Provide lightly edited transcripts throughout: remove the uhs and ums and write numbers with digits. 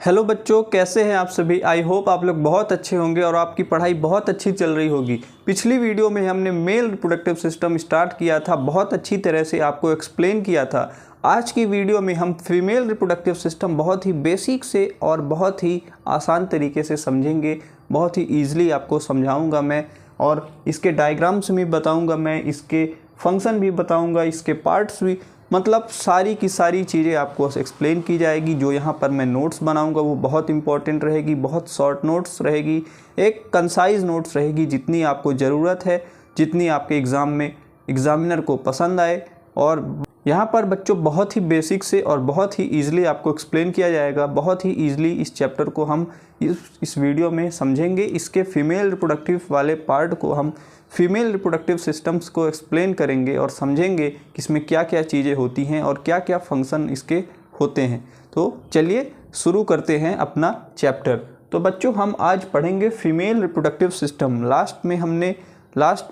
Hello बच्चों, कैसे हैं आप सभी। आई होप आप लोग बहुत अच्छे होंगे और आपकी पढ़ाई बहुत अच्छी चल रही होगी। पिछली वीडियो में हमने मेल रिप्रोडक्टिव सिस्टम स्टार्ट किया था, बहुत अच्छी तरह से आपको एक्सप्लेन किया था। आज की वीडियो में हम फीमेल रिप्रोडक्टिव सिस्टम बहुत ही बेसिक से और बहुत ही आसान तरीके से समझेंगे। बहुत ही ईजिली आपको समझाऊँगा मैं, और इसके डायग्राम्स भी बताऊँगा मैं, इसके फंक्शन भी बताऊँगा, इसके पार्ट्स भी, मतलब सारी की सारी चीज़ें आपको एक्सप्लेन की जाएगी। जो यहाँ पर मैं नोट्स बनाऊंगा वो बहुत इंपॉर्टेंट रहेगी, बहुत शॉर्ट नोट्स रहेगी, एक कंसाइज नोट्स रहेगी, जितनी आपको ज़रूरत है, जितनी आपके एग्ज़ाम में एग्ज़ामिनर को पसंद आए। और यहाँ पर बच्चों बहुत ही बेसिक से और बहुत ही ईजिली आपको एक्सप्लेन किया जाएगा। बहुत ही ईजिली इस चैप्टर को हम इस वीडियो में समझेंगे। इसके फीमेल रिप्रोडक्टिव वाले पार्ट को हम फीमेल रिप्रोडक्टिव सिस्टम्स को एक्सप्लेन करेंगे और समझेंगे कि इसमें क्या क्या चीज़ें होती हैं और क्या क्या फंक्शन इसके होते हैं। तो चलिए शुरू करते हैं अपना चैप्टर। तो बच्चों हम आज पढ़ेंगे फीमेल रिप्रोडक्टिव सिस्टम।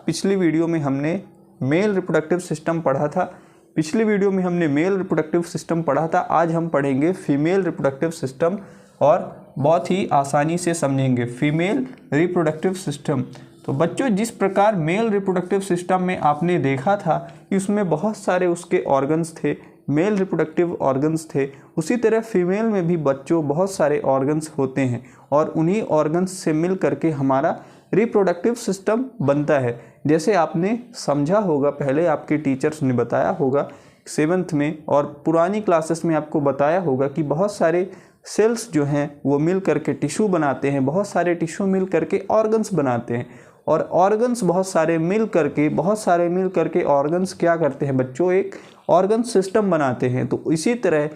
पिछली वीडियो में हमने मेल रिप्रोडक्टिव सिस्टम पढ़ा था। पिछली वीडियो में हमने मेल रिप्रोडक्टिव सिस्टम पढ़ा था। आज हम पढ़ेंगे फीमेल रिप्रोडक्टिव सिस्टम और बहुत ही आसानी से समझेंगे फीमेल रिप्रोडक्टिव सिस्टम। तो बच्चों जिस प्रकार मेल रिप्रोडक्टिव सिस्टम में आपने देखा था कि उसमें बहुत सारे उसके ऑर्गन्स थे, मेल रिप्रोडक्टिव ऑर्गन्स थे, उसी तरह फीमेल में भी बच्चों बहुत सारे ऑर्गन्स होते हैं और उन्हीं ऑर्गन्स से मिल करके हमारा रिप्रोडक्टिव सिस्टम बनता है। जैसे आपने समझा होगा, पहले आपके टीचर्स ने बताया होगा 7th में, और पुरानी क्लासेस में आपको बताया होगा कि बहुत सारे सेल्स जो हैं वो मिल करके टिश्यू बनाते हैं, बहुत सारे टिश्यू मिल करके ऑर्गन्स बनाते हैं, और ऑर्गन्स बहुत सारे मिल करके ऑर्गन्स क्या करते हैं बच्चों, एक ऑर्गन सिस्टम बनाते हैं। तो इसी तरह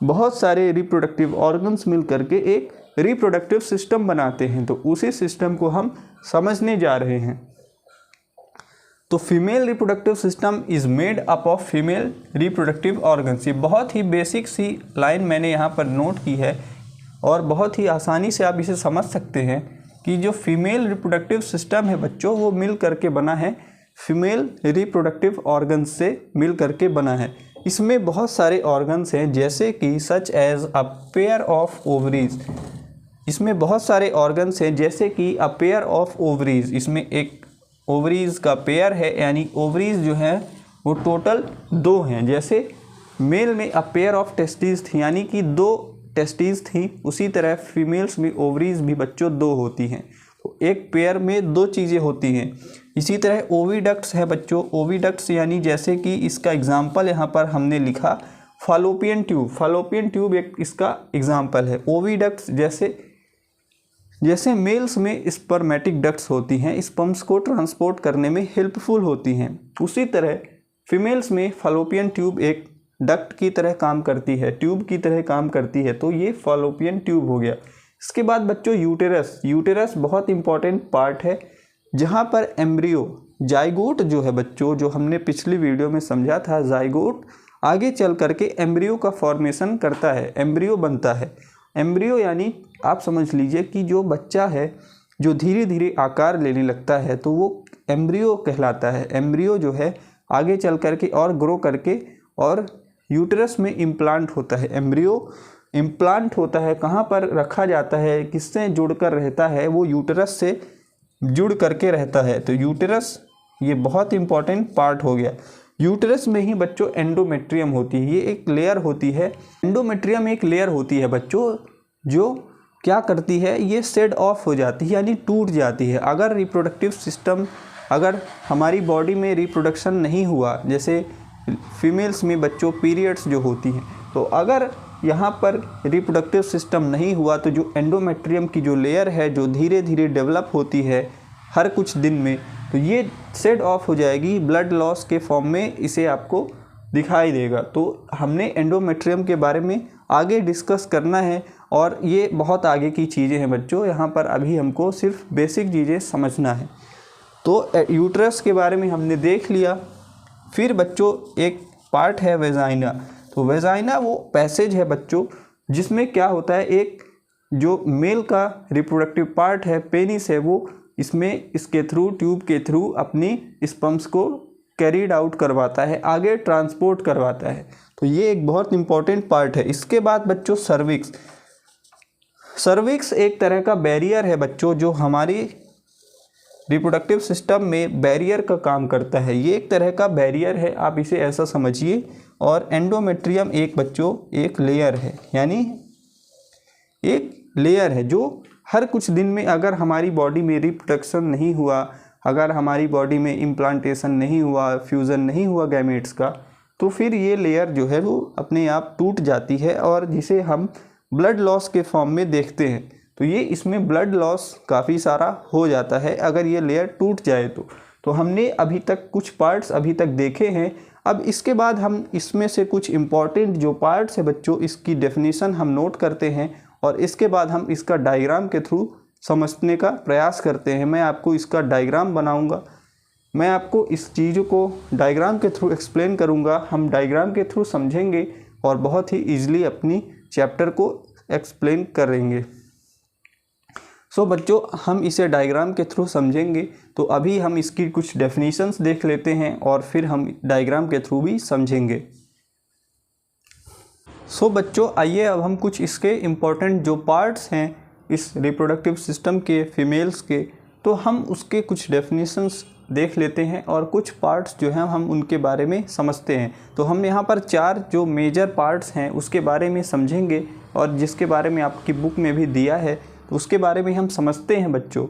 बहुत सारे रिप्रोडक्टिव ऑर्गन्स मिल करके एक रिप्रोडक्टिव सिस्टम बनाते हैं। तो उसी सिस्टम को हम समझने जा रहे हैं। तो female reproductive system is made up of female reproductive organs. ये बहुत ही बेसिक सी लाइन मैंने यहाँ पर नोट की है और बहुत ही आसानी से आप इसे समझ सकते हैं कि जो फीमेल रिप्रोडक्टिव सिस्टम है बच्चों, वो मिल करके बना है फीमेल रिप्रोडक्टिव ऑर्गन्स से मिल करके बना है। इसमें बहुत सारे ऑर्गन्स हैं, जैसे कि such as a pair of ovaries. इसमें बहुत सारे ऑर्गन्स हैं जैसे कि अ पेयर ऑफ ओवरीज। इसमें एक ओवरीज का पेयर है, यानी ओवरीज जो है वो टोटल 2 हैं। जैसे मेल में अ पेयर ऑफ टेस्टिस थी, यानी कि 2 टेस्टिस थी, उसी तरह फीमेल्स में ओवरीज भी बच्चों 2 होती हैं। तो एक पेयर में 2 चीज़ें होती हैं। इसी तरह ओविडक्ट्स है बच्चों। ओविडक्ट्स यानी जैसे कि इसका एग्जाम्पल यहाँ पर हमने लिखा फॉलोपियन ट्यूब। फॉलोपियन ट्यूब एक इसका एग्जाम्पल है। ओविडक्ट्स जैसे मेल्स में स्पर्मेटिक डक्ट्स होती हैं, स्पर्म्स को ट्रांसपोर्ट करने में हेल्पफुल होती हैं, उसी तरह फीमेल्स में फॉलोपियन ट्यूब एक डक्ट की तरह काम करती है, ट्यूब की तरह काम करती है। तो ये फॉलोपियन ट्यूब हो गया। इसके बाद बच्चों यूटेरस बहुत इंपॉर्टेंट पार्ट है, जहाँ पर एम्ब्रियो, जाइगोट जो है बच्चों, जो हमने पिछली वीडियो में समझा था, जाइगोट आगे चल करके एम्ब्रियो का फॉर्मेशन करता है, एम्ब्रियो बनता है। एम्ब्रियो यानी आप समझ लीजिए कि जो बच्चा है जो धीरे धीरे आकार लेने लगता है, तो वो एम्ब्रियो कहलाता है। एम्ब्रियो जो है आगे चल करके और ग्रो करके और यूटेरस में इम्प्लांट होता है। एम्ब्रियो इम्प्लांट होता है, कहाँ पर रखा जाता है, किससे जुड़कर रहता है, वो यूटेरस से जुड़ करके रहता है। तो यूटेरस ये बहुत इंपॉर्टेंट पार्ट हो गया। यूटेरस में ही बच्चों एंडोमेट्रियम होती है, ये एक लेयर होती है। एंडोमेट्रियम एक लेयर होती है बच्चों, जो क्या करती है, ये शेड ऑफ हो जाती है, यानी टूट जाती है। अगर रिप्रोडक्टिव सिस्टम, अगर हमारी बॉडी में रिप्रोडक्शन नहीं हुआ, जैसे फीमेल्स में बच्चों पीरियड्स जो होती हैं, तो अगर यहाँ पर रिप्रोडक्टिव सिस्टम नहीं हुआ तो जो एंडोमेट्रियम की जो लेयर है, जो धीरे धीरे डेवलप होती है हर कुछ दिन में, तो ये शेड ऑफ हो जाएगी, ब्लड लॉस के फॉर्म में इसे आपको दिखाई देगा। तो हमने एंडोमेट्रियम के बारे में आगे डिस्कस करना है, और ये बहुत आगे की चीज़ें हैं बच्चों, यहाँ पर अभी हमको सिर्फ बेसिक चीज़ें समझना है। तो यूट्रस के बारे में हमने देख लिया। फिर बच्चों एक पार्ट है वेजाइना। तो वेजाइना वो पैसेज है बच्चों, जिसमें क्या होता है, एक जो मेल का रिप्रोडक्टिव पार्ट है, पेनिस है, वो इसमें इसके थ्रू, ट्यूब के थ्रू अपनी स्पर्म्स को कैरीड आउट करवाता है, आगे ट्रांसपोर्ट करवाता है। तो ये एक बहुत इंपॉर्टेंट पार्ट है। इसके बाद बच्चों सर्विक्स, सर्विक्स एक तरह का बैरियर है बच्चों, जो हमारी रिप्रोडक्टिव सिस्टम में बैरियर का काम करता है। ये एक तरह का बैरियर है, आप इसे ऐसा समझिए। और एंडोमेट्रियम एक बच्चों एक लेयर है, यानी एक लेयर है जो हर कुछ दिन में अगर हमारी बॉडी में रिप्रोडक्शन नहीं हुआ, अगर हमारी बॉडी में इम्प्लांटेशन नहीं हुआ, फ्यूज़न नहीं हुआ गैमेट्स का, तो फिर ये लेयर जो है वो अपने आप टूट जाती है, और जिसे हम ब्लड लॉस के फॉर्म में देखते हैं। तो ये इसमें ब्लड लॉस काफ़ी सारा हो जाता है अगर ये लेयर टूट जाए तो हमने अभी तक कुछ पार्ट्स अभी तक देखे हैं। अब इसके बाद हम इसमें से कुछ इम्पॉर्टेंट जो पार्ट्स है बच्चों, इसकी डेफिनेशन हम नोट करते हैं, और इसके बाद हम इसका डायग्राम के थ्रू समझने का प्रयास करते हैं। मैं आपको इसका डायग्राम बनाऊंगा, मैं आपको इस चीज़ को डायग्राम के थ्रू एक्सप्लेन करूंगा। हम डायग्राम के थ्रू समझेंगे और बहुत ही ईजिली अपनी चैप्टर को एक्सप्लेन करेंगे। सो बच्चों, हम इसे डायग्राम के थ्रू समझेंगे। तो अभी हम इसकी कुछ डेफिनेशंस देख लेते हैं और फिर हम डायग्राम के थ्रू भी समझेंगे। सो बच्चों, आइए अब हम कुछ इसके इम्पोर्टेंट जो पार्ट्स हैं इस रिप्रोडक्टिव सिस्टम के फीमेल्स के, तो हम उसके कुछ डेफिनेशंस देख लेते हैं और कुछ पार्ट्स जो हैं हम उनके बारे में समझते हैं। तो हम यहाँ पर 4 जो मेजर पार्ट्स हैं उसके बारे में समझेंगे, और जिसके बारे में आपकी बुक में भी दिया है तो उसके बारे में हम समझते हैं बच्चों।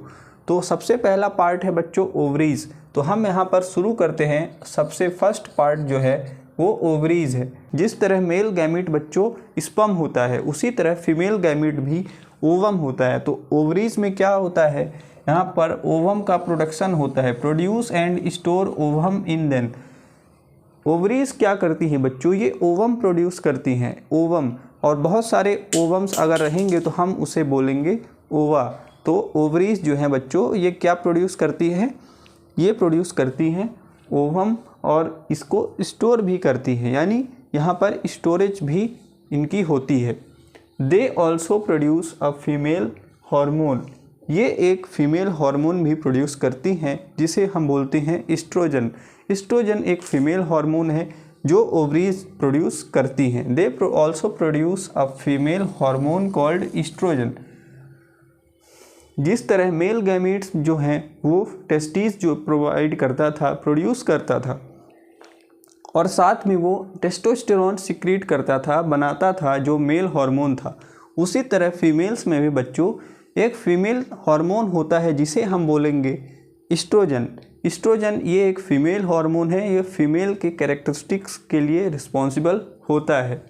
तो सबसे पहला पार्ट है बच्चों ओवरीज। तो हम यहाँ पर शुरू करते हैं। सबसे फर्स्ट पार्ट जो है वो ओवरीज है। जिस तरह मेल गैमीट बच्चों स्पर्म होता है, उसी तरह फीमेल गैमीट भी ओवम होता है। तो ओवरीज में क्या होता है, यहाँ पर ओवम का प्रोडक्शन होता है, produce and store ovum in them. Ovaries क्या करती हैं बच्चों, ये ओवम प्रोड्यूस करती हैं, ओवम। और बहुत सारे ओवम्स अगर रहेंगे तो हम उसे बोलेंगे ओवा। तो ओवरीज जो हैं बच्चों ये क्या प्रोड्यूस करती हैं, ये प्रोड्यूस करती हैं ओवम, और इसको स्टोर भी करती हैं, यानी यहाँ पर स्टोरेज भी इनकी होती है। दे also produce a female hormone. ये एक फीमेल हार्मोन भी प्रोड्यूस करती हैं जिसे हम बोलते हैं एस्ट्रोजन। एस्ट्रोजन एक फीमेल हार्मोन है जो ओवरीज प्रोड्यूस करती हैं। They also produce a female hormone called estrogen. जिस तरह मेल गैमीट्स जो हैं वो टेस्टिस जो प्रोवाइड करता था, प्रोड्यूस करता था, और साथ में वो टेस्टोस्टेरोन सिक्रीट करता था, बनाता था जो मेल हार्मोन था, उसी तरह फीमेल्स में भी बच्चों एक फीमेल हार्मोन होता है जिसे हम बोलेंगे एस्ट्रोजन। एस्ट्रोजन ये एक फीमेल हार्मोन है, ये फीमेल के कैरेक्टरिस्टिक्स के लिए रिस्पॉन्सिबल होता है।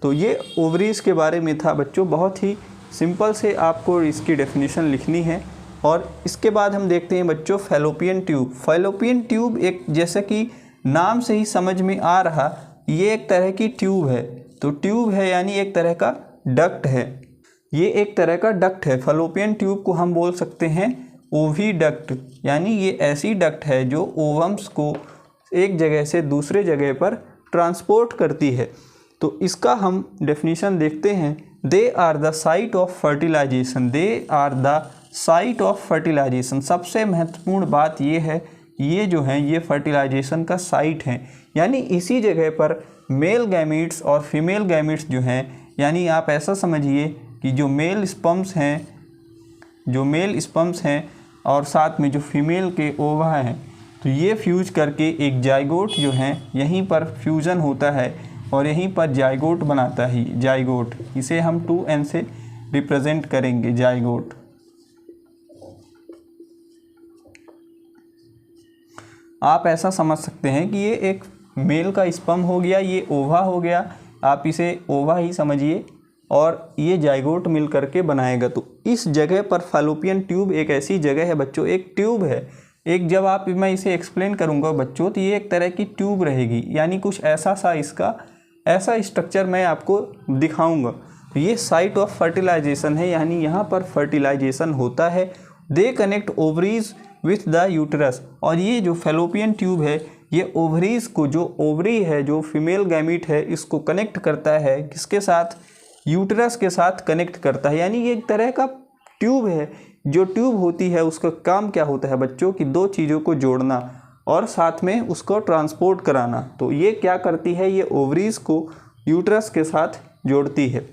तो ये ओवरीज के बारे में था बच्चों। बहुत ही सिंपल से आपको इसकी डेफिनेशन लिखनी है। और इसके बाद हम देखते हैं बच्चों फैलोपियन ट्यूब। फैलोपियन ट्यूब एक, जैसे कि नाम से ही समझ में आ रहा, ये एक तरह की ट्यूब है। तो ट्यूब है यानी एक तरह का डक्ट है, ये एक तरह का डक्ट है। फैलोपियन ट्यूब को हम बोल सकते हैं ओविडक्ट, यानी ये ऐसी डक्ट है जो ओवम्स को एक जगह से दूसरे जगह पर ट्रांसपोर्ट करती है। तो इसका हम डेफिनेशन देखते हैं। They are the site of fertilisation. They are the site of fertilisation. सबसे महत्वपूर्ण बात ये है, ये जो हैं ये फर्टिलाइजेशन का साइट हैं, यानी इसी जगह पर मेल गैमीट्स और फीमेल गैमीट्स जो हैं, यानी आप ऐसा समझिए कि जो मेल स्पर्म्स हैं और साथ में जो फीमेल के ओवा हैं, तो ये फ्यूज करके एक जाइगोट जो है यहीं पर फ्यूज़न होता है और यहीं पर जाइगोट बनाता है। जाइगोट, इसे हम 2n से रिप्रेजेंट करेंगे, जाइगोट। आप ऐसा समझ सकते हैं कि ये एक मेल का स्पर्म हो गया, ये ओवा हो गया, आप इसे ओवा ही समझिए, और ये जाइगोट मिल करके बनाएगा। तो इस जगह पर फैलोपियन ट्यूब एक ऐसी जगह है बच्चों, एक ट्यूब है एक। जब मैं इसे एक्सप्लेन करूंगा बच्चों तो ये एक तरह की ट्यूब रहेगी, यानी कुछ ऐसा सा इसका ऐसा स्ट्रक्चर मैं आपको दिखाऊंगा। तो ये साइट ऑफ फर्टिलाइजेशन है, यानी यहाँ पर फर्टिलाइजेशन होता है। They connect ovaries with the uterus. और ये जो फैलोपियन ट्यूब है ये ओवरीज को, जो ओवरी है, जो फीमेल गैमीट है, इसको कनेक्ट करता है किसके साथ, यूटरस के साथ कनेक्ट करता है। यानी ये एक तरह का ट्यूब है। जो ट्यूब होती है उसका काम क्या होता है बच्चों कि दो चीज़ों को जोड़ना और साथ में उसको ट्रांसपोर्ट कराना। तो ये क्या करती है, ये ओवरीज को यूटरस के साथ जोड़ती है।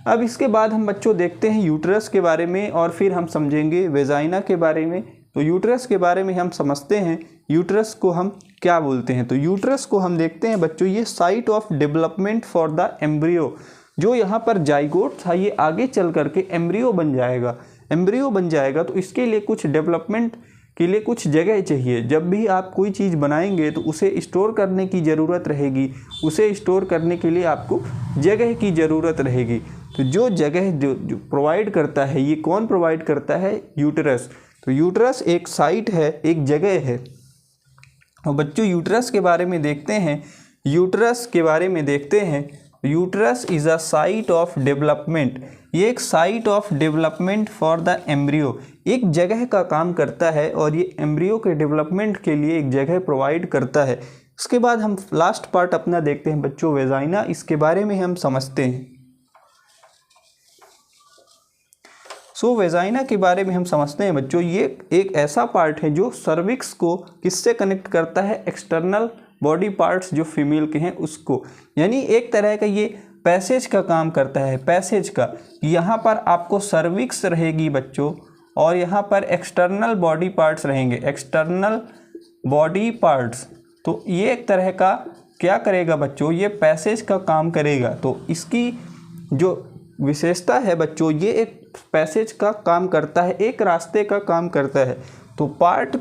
अब इसके बाद हम बच्चों देखते हैं यूट्रस के बारे में और फिर हम समझेंगे वेजाइना के बारे में। तो यूट्रस के बारे में हम समझते हैं, यूट्रस को हम क्या बोलते हैं। तो यूट्रस को हम देखते हैं बच्चों, ये site of development for the embryo. जो यहाँ पर जाइगोट था ये आगे चल करके एम्ब्रियो बन जाएगा। एम्ब्रियो बन जाएगा तो इसके लिए कुछ डेवलपमेंट के लिए कुछ जगह चाहिए। जब भी आप कोई चीज़ बनाएंगे तो उसे स्टोर करने की ज़रूरत रहेगी, उसे स्टोर करने के लिए आपको जगह की ज़रूरत रहेगी। तो जो जगह जो प्रोवाइड करता है, ये कौन प्रोवाइड करता है? यूट्रस। तो यूट्रस एक साइट है, एक जगह है। और बच्चों यूट्रस के बारे में देखते हैं, यूट्रस के बारे में देखते हैं। Uterus is a site of development. ये एक site of development for the embryo, एक जगह का काम करता है और ये एम्ब्रियो के डेवलपमेंट के लिए एक जगह प्रोवाइड करता है। इसके बाद हम लास्ट पार्ट अपना देखते हैं बच्चों, वेजाइना। इसके बारे में हम समझते हैं। सो वेजाइना के बारे में हम समझते हैं बच्चों, ये एक ऐसा पार्ट है जो सर्विक्स को किससे कनेक्ट करता है? एक्सटर्नल बॉडी पार्ट्स जो फीमेल के हैं उसको। यानी एक तरह का ये पैसेज का काम करता है, पैसेज का। यहाँ पर आपको सर्विक्स रहेगी बच्चों और यहाँ पर एक्सटर्नल बॉडी पार्ट्स रहेंगे, एक्सटर्नल बॉडी पार्ट्स। तो ये एक तरह का क्या करेगा बच्चों? ये पैसेज का काम करेगा। तो इसकी जो विशेषता है बच्चों, ये एक पैसेज का काम करता है, एक रास्ते का काम करता है। तो part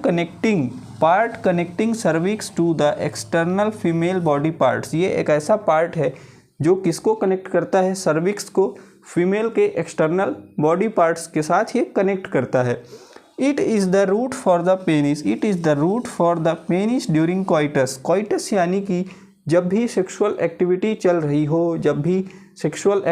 connecting cervix to the external female body parts, ये एक ऐसा पार्ट है जो किसको कनेक्ट करता है? सर्विक्स को फीमेल के एक्सटर्नल बॉडी पार्ट्स के साथ ये कनेक्ट करता है। It is the route for the penis, it is the route for the penis during coitus. Coitus यानी कि जब भी सेक्सुअल एक्टिविटी चल रही हो, जब भी सेक्सुअल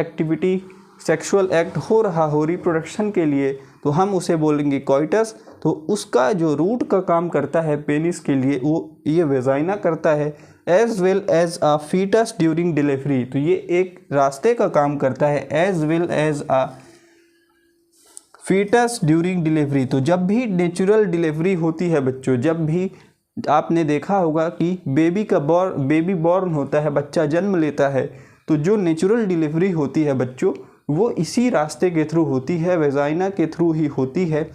एक्ट हो रहा हो रिप्रोडक्शन के लिए, तो हम उसे बोलेंगे कोइटस। तो उसका जो रूट का काम करता है पेनिस के लिए, वो ये वेजाइना करता है। As well as a foetus during delivery, तो ये एक रास्ते का काम करता है। As well as a foetus during delivery, तो जब भी नेचुरल डिलीवरी होती है बच्चों, जब भी आपने देखा होगा कि बेबी बॉर्न होता है, बच्चा जन्म लेता है, तो जो नेचुरल डिलीवरी होती है बच्चों वो इसी रास्ते के थ्रू होती है, वेजाइना के थ्रू ही होती है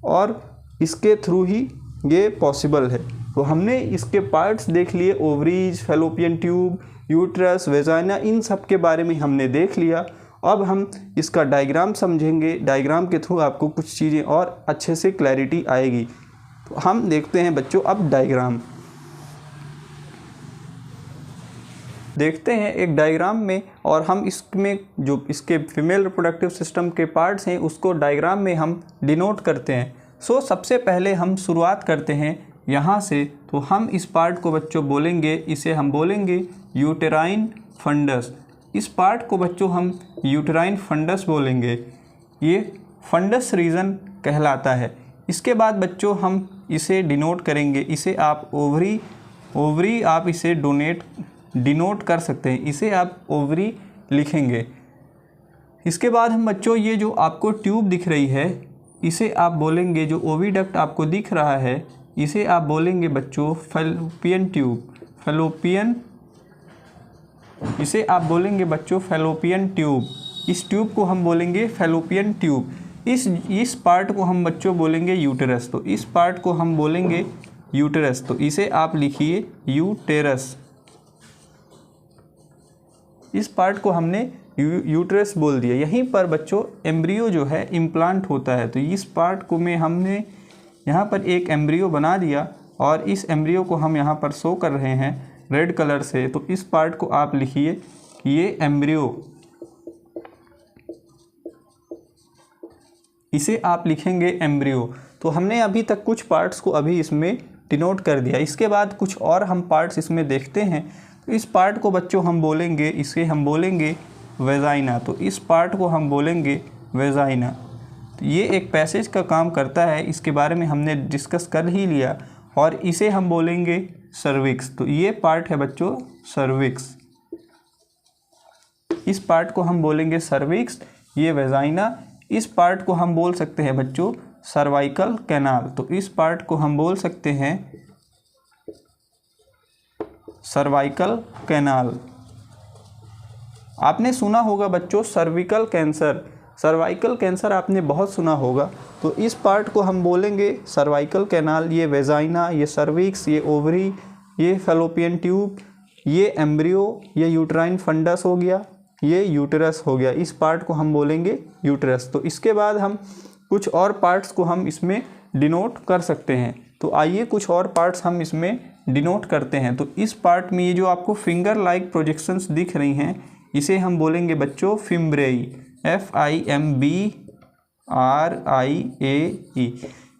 और इसके थ्रू ही ये पॉसिबल है। तो हमने इसके पार्ट्स देख लिए, ovaries, fallopian tube, uterus, vagina, इन सब के बारे में हमने देख लिया। अब हम इसका डायग्राम समझेंगे, डायग्राम के थ्रू आपको कुछ चीज़ें और अच्छे से क्लैरिटी आएगी। तो हम देखते हैं बच्चों अब डायग्राम देखते हैं एक डायग्राम में, और हम इसमें जो इसके फीमेल रिप्रोडक्टिव सिस्टम के पार्ट्स हैं उसको डायग्राम में हम डिनोट करते हैं। सो सबसे पहले हम शुरुआत करते हैं यहाँ से। तो हम इस पार्ट को बच्चों बोलेंगे, इसे हम बोलेंगे यूटेराइन फंडस। इस पार्ट को बच्चों हम यूटेराइन फंडस बोलेंगे, ये फंडस रीजन कहलाता है। इसके बाद बच्चों हम इसे डिनोट करेंगे, इसे आप ओवरी आप इसे डिनोट कर सकते हैं, इसे आप ओवरी लिखेंगे। इसके बाद हम बच्चों ये जो आपको ट्यूब दिख रही है इसे आप बोलेंगे, जो ओविडक्ट आपको दिख रहा है इसे आप बोलेंगे बच्चों फैलोपियन ट्यूब, इसे आप बोलेंगे बच्चों फैलोपियन ट्यूब। इस ट्यूब को हम बोलेंगे फैलोपियन ट्यूब। इस पार्ट को हम बच्चों बोलेंगे यूटेरस, तो इस पार्ट को हम बोलेंगे यूटेरस। तो इसे आप लिखिए यूटेरस। इस पार्ट को हमने यूट्रस बोल दिया। यहीं पर बच्चों एम्ब्रियो जो है इम्प्लांट होता है। तो इस पार्ट को में हमने यहाँ पर एक एम्ब्रियो बना दिया और इस एम्ब्रियो को हम यहाँ पर शो कर रहे हैं रेड कलर से। तो इस पार्ट को आप लिखिए कि ये एम्ब्रियो, इसे आप लिखेंगे एम्ब्रियो। तो हमने अभी तक कुछ पार्ट्स को अभी इसमें डिनोट कर दिया। इसके बाद कुछ और हम पार्ट्स इसमें देखते हैं। तो इस पार्ट को बच्चों हम बोलेंगे, इसे हम बोलेंगे वेजाइना। तो इस पार्ट को हम बोलेंगे वेजाइना। तो ये एक पैसेज का काम करता है, इसके बारे में हमने डिस्कस कर ही लिया। और इसे हम बोलेंगे सर्विक्स। तो ये पार्ट है बच्चों सर्विक्स, इस पार्ट को हम बोलेंगे सर्विक्स, ये वेजाइना। इस पार्ट को हम बोल सकते हैं बच्चों सर्वाइकल कैनाल। तो इस पार्ट को हम बोल सकते हैं सर्वाइकल कैनाल। आपने सुना होगा बच्चों सर्विकल कैंसर, सर्वाइकल कैंसर आपने बहुत सुना होगा। तो इस पार्ट को हम बोलेंगे सर्वाइकल कैनाल, ये वेजाइना, ये सर्विक्स, ये ओवरी, ये फैलोपियन ट्यूब, ये एम्ब्रियो, ये यूट्राइन फंडस हो गया, ये यूटरस हो गया। इस पार्ट को हम बोलेंगे यूटरस। तो इसके बाद हम कुछ और पार्ट्स को हम इसमें डिनोट कर सकते हैं। तो आइए कुछ और पार्ट्स हम इसमें डिनोट करते हैं। तो इस पार्ट में ये जो आपको फिंगर लाइक प्रोजेक्शंस दिख रही हैं, इसे हम बोलेंगे बच्चों फिम्ब्रेई, FIMBRIAE।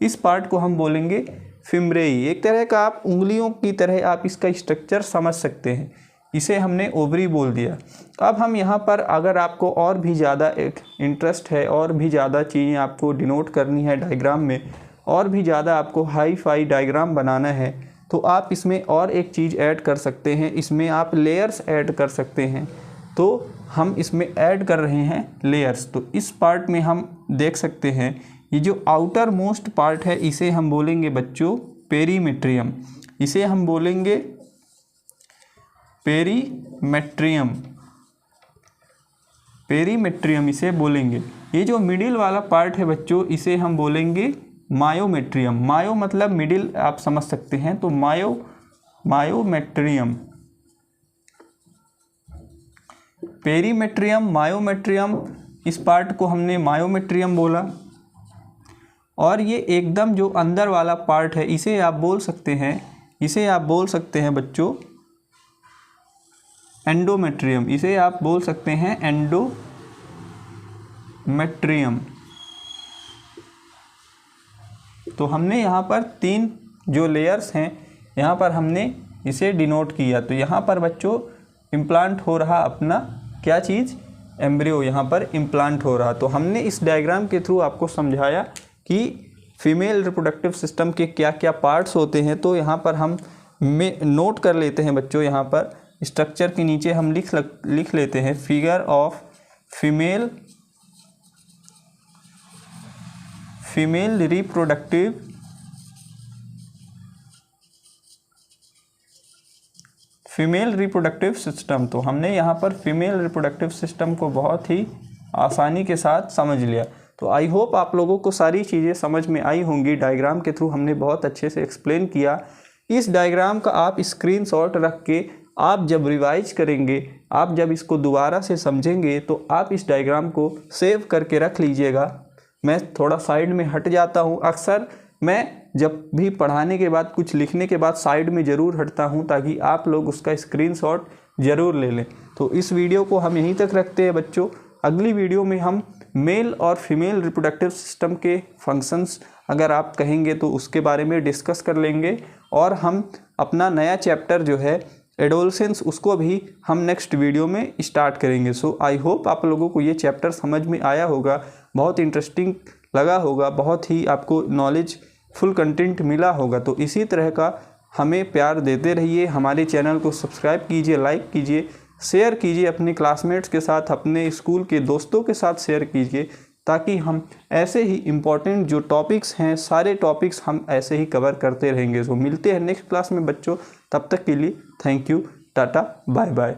इस पार्ट को हम बोलेंगे फिम्ब्रेई। एक तरह का आप उंगलियों की तरह आप इसका स्ट्रक्चर समझ सकते हैं। इसे हमने ओवरी बोल दिया। अब हम यहाँ पर अगर आपको और भी ज़्यादा एक इंटरेस्ट है, और भी ज़्यादा चीज़ें आपको डिनोट करनी है डायग्राम में, और भी ज़्यादा आपको हाई फाई डायग्राम बनाना है, तो आप इसमें और एक चीज़ ऐड कर सकते हैं। इसमें आप लेयर्स ऐड कर सकते हैं। तो हम इसमें ऐड कर रहे हैं लेयर्स। तो इस पार्ट में हम देख सकते हैं ये जो आउटर मोस्ट पार्ट है, इसे हम बोलेंगे बच्चों पेरीमेट्रियम। इसे हम बोलेंगे पेरीमेट्रियम, पेरीमेट्रियम इसे बोलेंगे। ये जो मिडिल वाला पार्ट है बच्चों, इसे हम बोलेंगे मायोमेट्रियम। मायो मतलब मिडिल, आप समझ सकते हैं। तो मायोमेट्रियम, पेरीमेट्रियम, मायोमेट्रियम, इस पार्ट को हमने मायोमेट्रियम बोला। और ये एकदम जो अंदर वाला पार्ट है, इसे आप बोल सकते हैं, इसे आप बोल सकते हैं बच्चों एंडोमेट्रियम। इसे आप बोल सकते हैं एंडोमेट्रियम। तो हमने यहाँ पर 3 जो लेयर्स हैं, यहाँ पर हमने इसे डिनोट किया। तो यहाँ पर बच्चों इम्प्लांट हो रहा अपना क्या चीज़, एम्ब्रियो यहाँ पर इम्प्लांट हो रहा। तो हमने इस डायग्राम के थ्रू आपको समझाया कि फीमेल रिप्रोडक्टिव सिस्टम के क्या क्या पार्ट्स होते हैं। तो यहाँ पर हम नोट कर लेते हैं बच्चों, यहाँ पर स्ट्रक्चर के नीचे हम लिख लेते हैं figure of female reproductive system. तो हमने यहाँ पर फीमेल रिप्रोडक्टिव सिस्टम को बहुत ही आसानी के साथ समझ लिया। तो आई होप आप लोगों को सारी चीज़ें समझ में आई होंगी। डायग्राम के थ्रू हमने बहुत अच्छे से एक्सप्लेन किया। इस डायग्राम का आप स्क्रीनशॉट रख के आप जब रिवाइज करेंगे, आप जब इसको दोबारा से समझेंगे, तो आप इस डायग्राम को सेव करके रख लीजिएगा। मैं थोड़ा साइड में हट जाता हूँ। अक्सर मैं जब भी पढ़ाने के बाद, कुछ लिखने के बाद साइड में ज़रूर हटता हूँ, ताकि आप लोग उसका स्क्रीनशॉट ज़रूर ले लें। तो इस वीडियो को हम यहीं तक रखते हैं बच्चों। अगली वीडियो में हम मेल और फीमेल रिप्रोडक्टिव सिस्टम के फंक्शंस, अगर आप कहेंगे तो उसके बारे में डिस्कस कर लेंगे। और हम अपना नया चैप्टर जो है एडोलसेंस, उसको भी हम नेक्स्ट वीडियो में स्टार्ट करेंगे। सो आई होप आप लोगों को ये चैप्टर समझ में आया होगा, बहुत इंटरेस्टिंग लगा होगा, बहुत ही आपको नॉलेज फुल कंटेंट मिला होगा। तो इसी तरह का हमें प्यार देते रहिए। हमारे चैनल को सब्सक्राइब कीजिए, लाइक कीजिए, शेयर कीजिए अपने क्लासमेट्स के साथ, अपने स्कूल के दोस्तों के साथ शेयर कीजिए, ताकि हम ऐसे ही इम्पॉर्टेंट जो टॉपिक्स हैं, सारे टॉपिक्स हम ऐसे ही कवर करते रहेंगे। तो मिलते हैं नेक्स्ट क्लास में बच्चों। तब तक के लिए thank you, tata, bye bye.